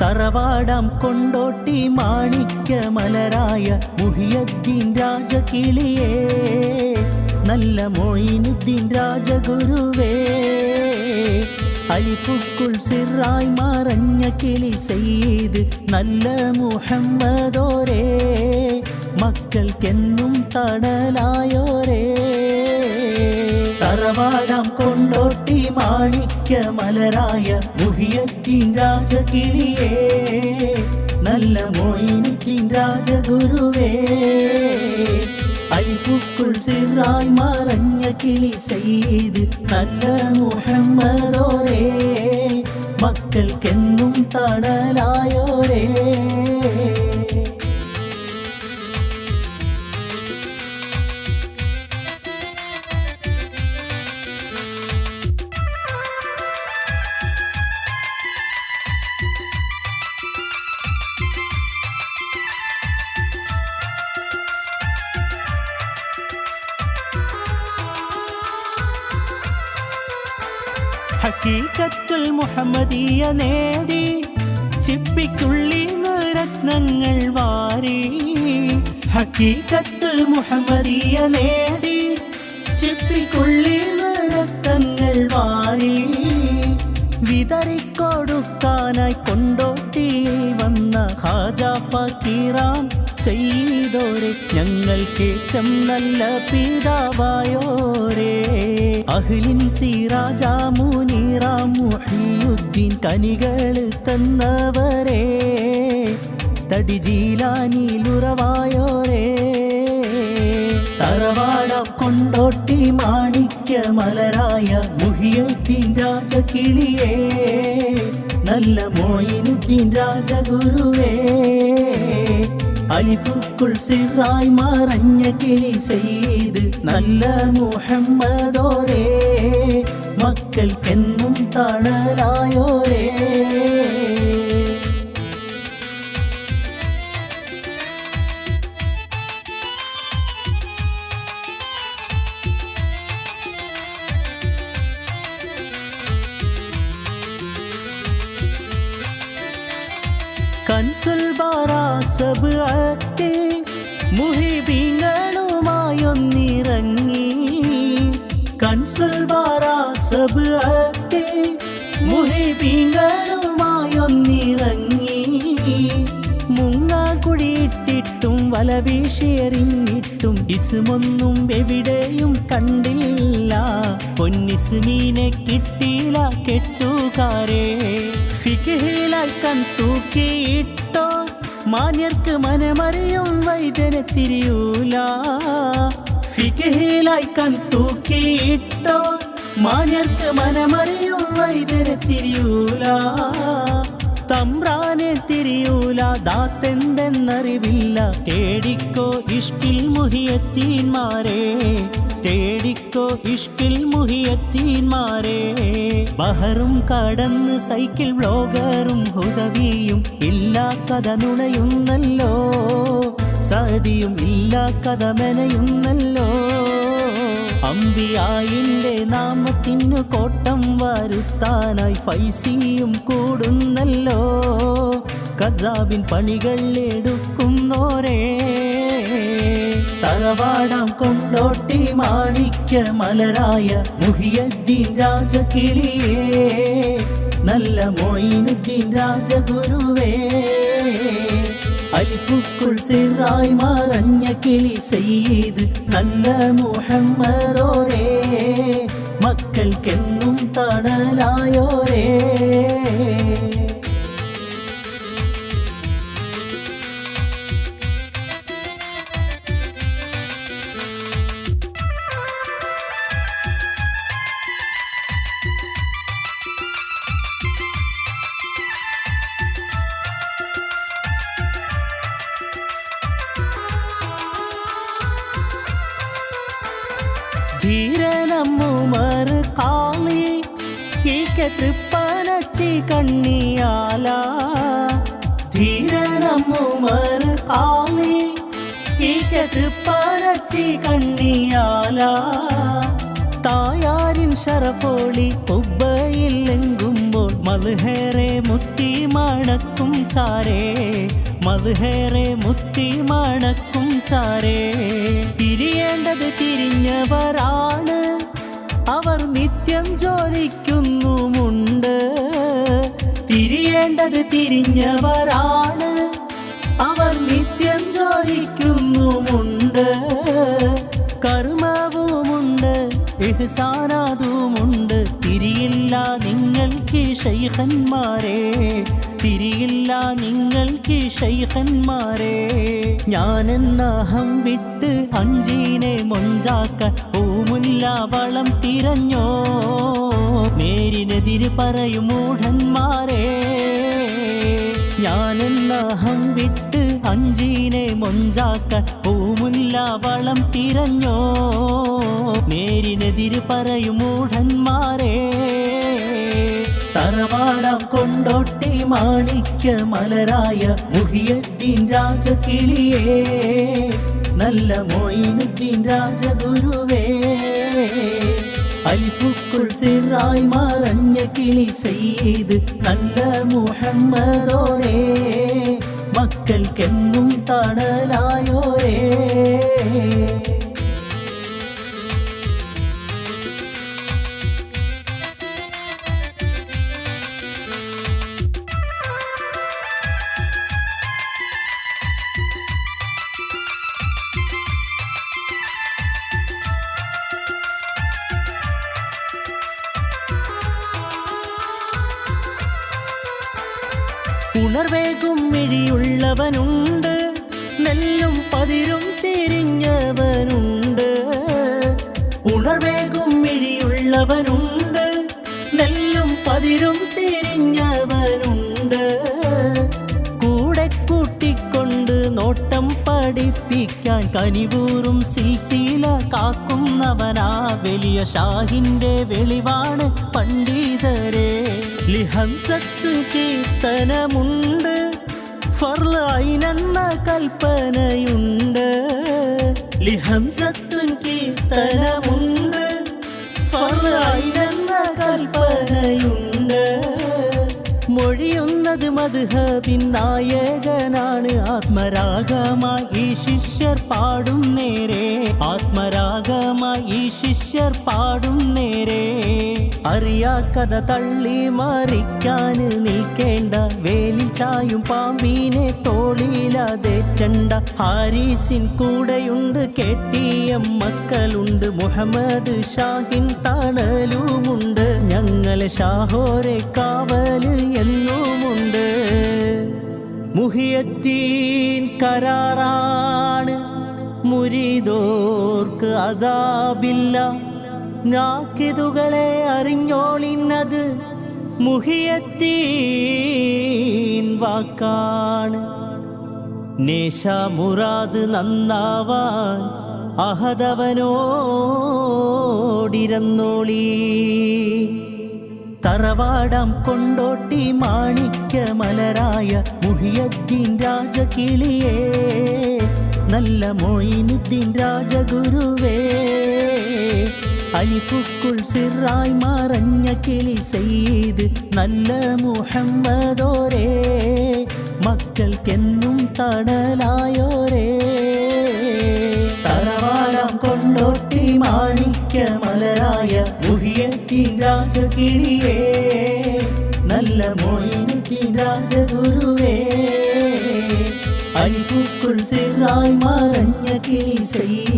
തറവാടാം കൊണ്ടോട്ടി മാണിക്യ മലരായ മുഹിയുദ്ദീൻ രാജകിളിയേ, നല്ല മൊയ്നുദ്ദീൻ രാജഗുരുവേ, അലിഫുക്കുൾ സിറായി മറഞ്ഞ കിളി സയ്യിദ് നല്ല മുഹമ്മദോരേ, മക്കൾക്കെന്നും തണലായോരേ. തറവാടാം കൊണ്ടോട്ടി മാണിക്യ മലരായ മുഹിയുദ്ദീൻ രാജകിളിയേ, നല്ല മൊയ്നുദ്ദീൻ രാജഗുരുവേ, അലിഫുക്കുൾ സിറായി മറഞ്ഞ കിളി സയ്യിദ് നല്ല മുഹമ്മദോരേ, മക്കൾക്കെന്നും തണലായോരേ. ഹഖീഖത്തുൽ മുഹമ്മദിയ നേടി ചിപ്പിക്കുള്ളിന്ന് രത്നങ്ങൾ വാരി, ഹഖീഖത്തുൽ മുഹമ്മദിയ നേടി ചിപ്പിക്കുള്ളിന്ന് രത്നങ്ങൾ വാരി, വിതറിക്കൊടുക്കാനായി കൊണ്ടോട്ടി വന്ന ഹാജാ ഫക്കീറാം സയ്യിദോരേ, ഞങ്ങൾക്കേറ്റം നല്ല പിതാവായോരേ, അഹ്ലിൻ സിറാജ മുനീറാ മുഹിയുദ്ദീൻ കനികൾ തന്നവരേ, തടി ജീലാനിലുറവായോരേ. തറവാടാം കൊണ്ടോട്ടി മാണിക്യ മലരായ മുഹിയുദ്ദീൻ രാജകിളിയേ, നല്ല മൊയ്നുദ്ദീൻ രാജഗുരുവേ, അലിഫുക്കുൾ സിറായി മറഞ്ഞ കിളി സയ്യിദ് നല്ല മുഹമ്മദോരേ, മക്കൾക്കെന്നും തണലായോരേ. കൻസുൽ ബാറാ സബ്അത്തിൽ മുഹിബീങ്ങളുമായൊന്നിറങ്ങി, കൻസുൽ ബാറാ സബ്അത്തിൽ മുഹിബീങ്ങളുമായൊന്നിറങ്ങി, മുങ്ങാകുഴിയിട്ടിട്ടും വലവീശിയെറിഞ്ഞിട്ടും ഇസ്മൊന്നും എവിടെയും കണ്ടില്ല, പൊന്നിസ്മീനെ കിട്ടിയില്ല കെട്ടുകാരേ, ഫിഖിലായി കൺ തൂക്കിയിട്ടോ മാന്യർക്ക് മനമറിയും വൈദ്യനെ തിരിയൂല, ഫിഖിലായി കൺ തൂക്കിയിട്ടോ മാന്യർക്ക് മനമറിയും വൈദ്യനെ തിരിയൂല, തമ്പ്രാനെ തിരിയൂല ദാത്തെന്തെന്നറിവില്ല, തേടിക്കോ ഇഷ്കിൽ മുഹിയത്തീന്മാരെ, തേടിക്കോ ഇഷ്കിൽ മുഹിയത്തീന്മാരെ, ബഹറും കടന്ന് സൈക്കിൾ വ്ലോഗറും ഹുദവിയും ഇല്ലാ കഥ നുണയുന്നല്ലോ, സദിയും ഇല്ലാ കഥ മെനയുന്നല്ലോ, അമ്പിയായിന്റെ നാമത്തിനു കോട്ടം വരുത്താനായി ഫൈസിയും കൂടുന്നല്ലോ, കദ്ദാബിൻ പണികൾ എടുക്കുന്നോരേ. തറവാടാം കൊണ്ടോട്ടി മാണിക്യ മലരായ മുഹിയുദ്ദീൻ രാജകിളിയേ, നല്ല മൊയ്നുദ്ദീൻ രാജഗുരുവേ, അലിഫുക്കുൾ സിറായി മറഞ്ഞ കിളി സയ്യിദ് നല്ല മുഹമ്മദോരേ, മക്കൾക്കെന്നും തണലായോരേ. ധീരനമ്മുമർ കാളി തൃപ്പനച്ചി കണ്ണിയാല, ധീരനമ്മുമർ കാളി തൃപ്പനച്ചി കണ്ണിയാല, തായാരിൻ ശറഫോളി ഉബ്ബയിൽ എങ്കുമ്പോൾ മൽഹേറെ മുത്തി മണക്കും ചാരേ മദ്ഹേറെ മുത്തി മണക്കും ചാരേ തിരിയേണ്ടത് തിരിഞ്ഞവരാണ് അവർ നിത്യം ജോലിക്കുന്നുമുണ്ട് തിരിയേണ്ടത് തിരിഞ്ഞവരാണ് അവർ നിത്യം ജോലിക്കുന്നുമുണ്ട് കർമ്മവുമുണ്ട് ഇഹ്സാനാതുമുണ്ട് തിരിയില്ല നിങ്ങൾക്ക് ശൈഖന്മാരെ തിരിയില്ല നിങ്ങൾക്ക് ശൈഖന്മാരെ ഞാനെന്ന അഹം വിട്ട് അഞ്ചീനെ മൊഞ്ചാക്കാൻ ഓമുല്ല വളം തിരഞ്ഞോ നേരിനെതിര് പറയും മൂഢന്മാരെ ഞാനെന്ന അഹം വിട്ട് അഞ്ചീനെ മൊഞ്ചാക്കാൻ ഓമുല്ല വളം തിരഞ്ഞോ നേരിനെതിര് പറയും മൂഢന്മാരെ തറവാടാം കൊണ്ടോട്ടി മാണിക്യ മലരായ മുഹിയുദ്ദീൻ രാജകിളിയേ നല്ല മൊയ്നുദ്ദീൻ രാജഗുരുവേ അൽഫുക്കുൾ സിറായി മറഞ്ഞ കിളി സയ്യിദ് നല്ല മുഹമ്മദോരേ മക്കൾക്കെന്നും തണലായോരേ ഉണർവേകും മിഴിയുള്ളവനുണ്ട് നെല്ലും പതിരും തിരിഞ്ഞവനുണ്ട് ഉണർവേകും മിഴിയുള്ളവനുണ്ട് നെല്ലും പതിരും തിരിഞ്ഞവനുണ്ട് കൂടെ കൂട്ടിക്കൊണ്ട് നോട്ടം പഠിപ്പിക്കാൻ കനിവൂറും സിൽസില കാക്കുന്നവനാ വലിയ ഷാഹിന്റെ വെളിവാണ് പണ്ഡിതരെ ലിഹംസത്ത് കീർത്തനമുണ്ട് ഫർള് ഐനെന്ന കൽപ്പനയുണ്ട് ലിഹംസത്ത് കീർത്തനമുണ്ട് ഫർള് ഐനെന്ന കൽപ്പനയുണ്ട് മൊഴിയുന്നത് മദ്ഹബിൻ നായകനാണ് ആത്മരാഗമായി ഈ ശിഷ്യർ പാടും നേരെ ആത്മരാഗമായി ഈ ശിഷ്യർ പാടും നേരെ അറിയാ കഥ തള്ളി മറിക്കാൻ നിൽക്കേണ്ട വേലിൽ ചായും പാമ്പീനെ തോളിലതേറ്റണ്ട ഹാരിസിൻ കൂടെയുണ്ട് കെട്ടിയം മക്കളുണ്ട് മുഹമ്മദ് ഷാഹിൻ തണലുമുണ്ട് ഞങ്ങളെ ഷാഹോരെ കാവല് എന്നുമുണ്ട് മുഹിയുദ്ദീൻ കരാറാണ് മുരീദോർക്ക് അദാബില്ല നാക്കിതുകളെ അറിഞ്ഞോളിന്നത് മുഹിയുദ്ദീൻ വാക്കാണ് നേശ മുറാദ് നന്നാവാൻ അഹദവനോടിരന്നോളി തറവാടാം കൊണ്ടോട്ടി മാണിക്യ മലരായ മുഹിയുദ്ദീൻ രാജകിളിയേ നല്ല മൊയ്നുദ്ദീൻ രാജഗുരുവേ അൽഫുക്കുൾ സിറായി മറഞ്ഞ കിളി സയ്യിദ് നല്ല മുഹമ്മദോരേ മക്കൾക്കെന്നും തണലായോരേ തറവാടാം കൊണ്ടോട്ടി മാണിക്യ മലരായ മുഹിയുദ്ദീൻ രാജകിളിയേ നല്ല മൊയ്നുദ്ദീൻ രാജഗുരുവേ അൽഫുക്കുൾ സിറായി മറഞ്ഞ കിളി സയ്യിദ്